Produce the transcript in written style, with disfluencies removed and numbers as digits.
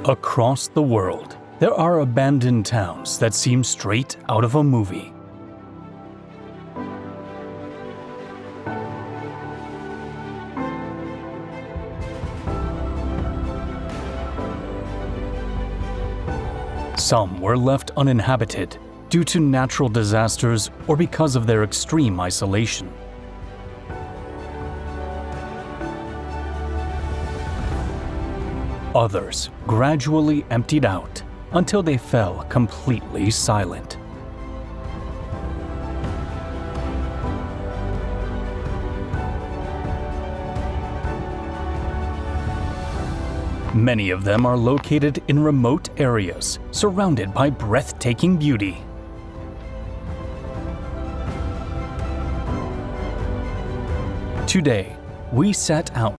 Across the world, there are abandoned towns that seem straight out of a movie. Some were left uninhabited due to natural disasters or because of their extreme isolation. Others gradually emptied out until they fell completely silent. Many of them are located in remote areas, surrounded by breathtaking beauty. Today, we set out